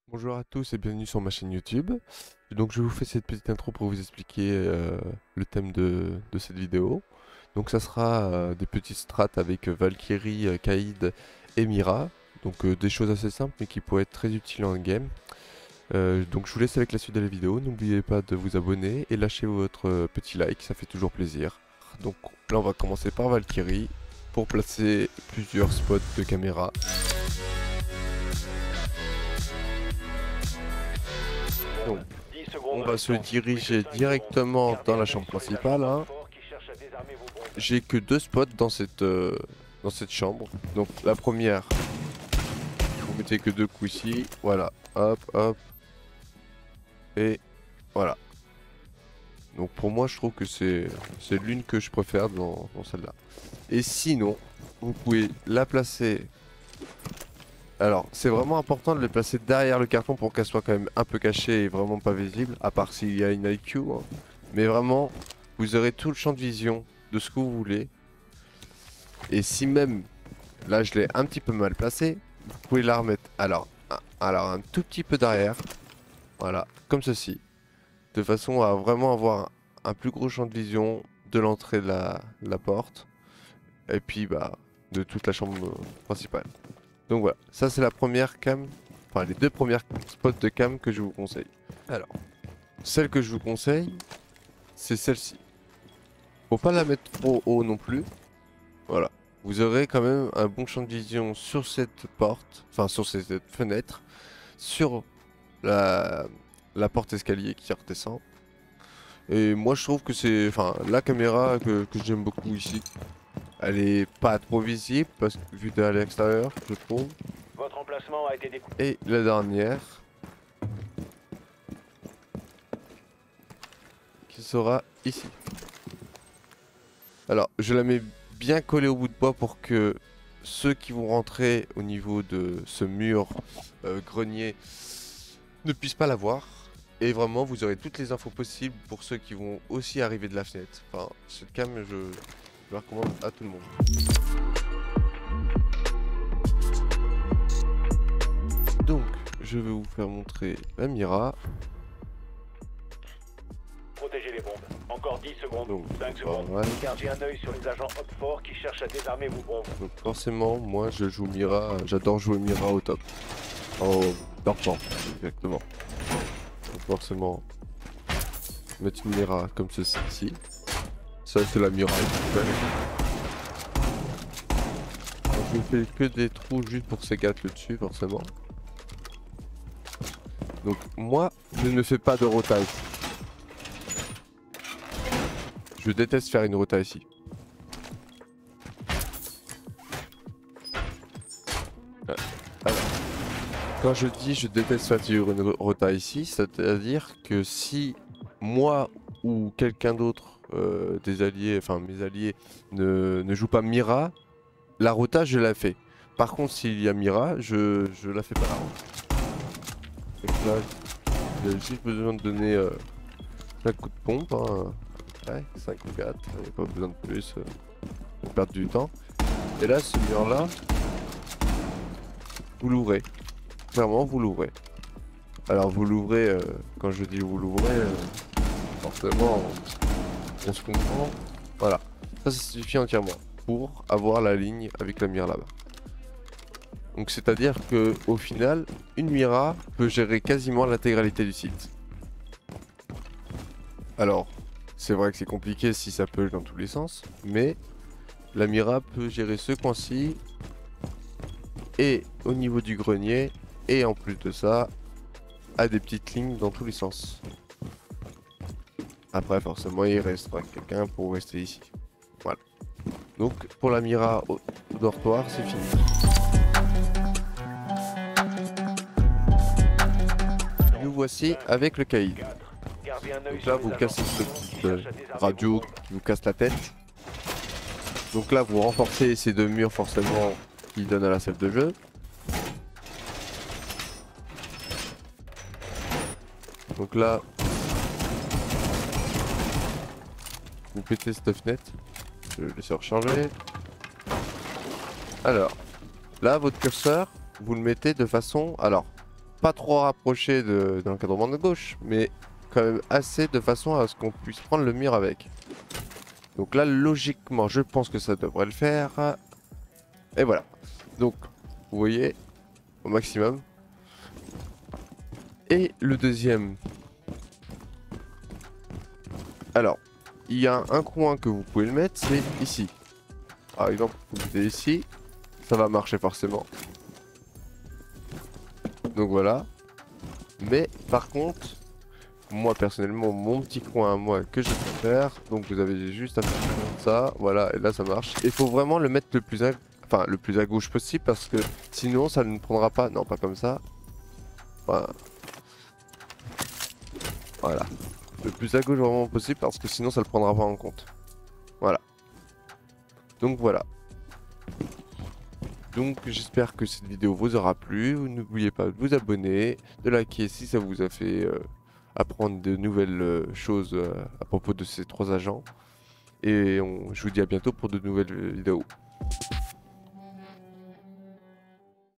Bonjour à tous et bienvenue sur ma chaîne YouTube. Donc je vous fais cette petite intro pour vous expliquer le thème de cette vidéo. Donc ça sera des petites strats avec Valkyrie, Kaïd et Mira. Donc des choses assez simples mais qui pourraient être très utiles en game. Donc je vous laisse avec la suite de la vidéo. N'oubliez pas de vous abonner et lâcher votre petit like, ça fait toujours plaisir. Donc là on va commencer par Valkyrie pour placer plusieurs spots de caméra. Donc, on va se diriger directement dans la chambre principale, hein. J'ai que deux spots dans cette chambre. Donc la première, vous mettez que deux coups ici. Voilà, hop, hop. Et voilà. Donc pour moi, je trouve que c'est l'une que je préfère dans celle-là. Et sinon, vous pouvez la placer. Alors, c'est vraiment important de les placer derrière le carton pour qu'elle soit quand même un peu cachée et vraiment pas visible, à part s'il y a une IQ, hein. Mais vraiment, vous aurez tout le champ de vision de ce que vous voulez. Et si même, là je l'ai un petit peu mal placé, vous pouvez la remettre alors un tout petit peu derrière. Voilà, comme ceci. De façon à vraiment avoir un plus gros champ de vision de l'entrée de la porte. Et puis bah, de toute la chambre principale. Donc voilà, ça c'est la première cam, enfin les deux premières spots de cam que je vous conseille. Alors, celle que je vous conseille, c'est celle-ci. Faut pas la mettre trop haut non plus. Voilà, vous aurez quand même un bon champ de vision sur cette porte, enfin sur cette fenêtre, sur la, la porte escalier qui redescend. Et moi je trouve que c'est, enfin la caméra que j'aime beaucoup ici. Elle est pas trop visible parce que vue de l'extérieur, je trouve. Votre emplacement a été découvert. Et la dernière, qui sera ici. Alors, je la mets bien collée au bout de bois pour que ceux qui vont rentrer au niveau de ce mur grenier ne puissent pas la voir. Et vraiment, vous aurez toutes les infos possibles pour ceux qui vont aussi arriver de la fenêtre. Enfin, cette cam, je la recommande à tout le monde. Donc, je vais vous faire montrer la Mira. Protégez les bombes. Encore 10 secondes. Donc, 5 secondes. voilà. Gardez un œil sur les agents Hopfort qui cherchent à désarmer vos bombes. Donc forcément, moi je joue Mira, j'adore jouer Mira au top. En dormant, exactement. Donc forcément, mettre une Mira comme ceci. Ça c'est la Mira. Donc, je fais que des trous juste pour s'égater le dessus, forcément. Donc moi, je ne fais pas de rota ici. Je déteste faire une rota ici. Alors, quand je dis je déteste faire une rota ici, c'est-à-dire que si moi ou quelqu'un d'autre des alliés, enfin mes alliés, ne joue pas Mira, la rota je la fais. Par contre s'il y a Mira, je la fais pas la rota. Donc là, j'ai juste besoin de donner 5 coups de pompe, hein, ouais, 5 ou 4, il n'y a pas besoin de plus pour perdre du temps. Et là, ce mur-là, vous l'ouvrez. Clairement, vous l'ouvrez. Alors, vous l'ouvrez, quand je dis vous l'ouvrez, forcément, on se comprend. Voilà, ça suffit entièrement pour avoir la ligne avec la mire là-bas. Donc, c'est-à-dire que au final, une Mira peut gérer quasiment l'intégralité du site. Alors, c'est vrai que c'est compliqué si ça peut dans tous les sens, mais la Mira peut gérer ce coin-ci et au niveau du grenier, et en plus de ça, a des petites lignes dans tous les sens. Après, forcément, il restera quelqu'un pour rester ici. Voilà. Donc, pour la Mira au dortoir, c'est fini. Nous voici avec le caïd. Donc là, vous cassez cette petite radio qui vous casse la tête. Donc là, vous renforcez ces deux murs forcément qui donnent à la salle de jeu. Donc là, vous pétez cette fenêtre. Je vais laisser recharger. Alors, là, votre curseur, vous le mettez de façon... Alors, pas trop rapproché de l'encadrement de gauche, mais quand même assez de façon à ce qu'on puisse prendre le mur avec. Donc là, logiquement, je pense que ça devrait le faire. Et voilà. Donc, vous voyez, au maximum. Et le deuxième. Alors, il y a un coin que vous pouvez le mettre, c'est ici. Par exemple, vous mettez ici, ça va marcher forcément. Donc voilà. Mais par contre, moi personnellement, mon petit coin à moi que je peux faire, donc vous avez juste à faire ça, voilà, et là ça marche. Il faut vraiment le mettre le plus à gauche possible parce que sinon ça ne prendra pas, non pas comme ça. Voilà. Voilà. Le plus à gauche vraiment possible parce que sinon ça le prendra pas en compte. Voilà. Donc voilà. Donc j'espère que cette vidéo vous aura plu. N'oubliez pas de vous abonner, de liker si ça vous a fait apprendre de nouvelles choses à propos de ces 3 agents. Et je vous dis à bientôt pour de nouvelles vidéos.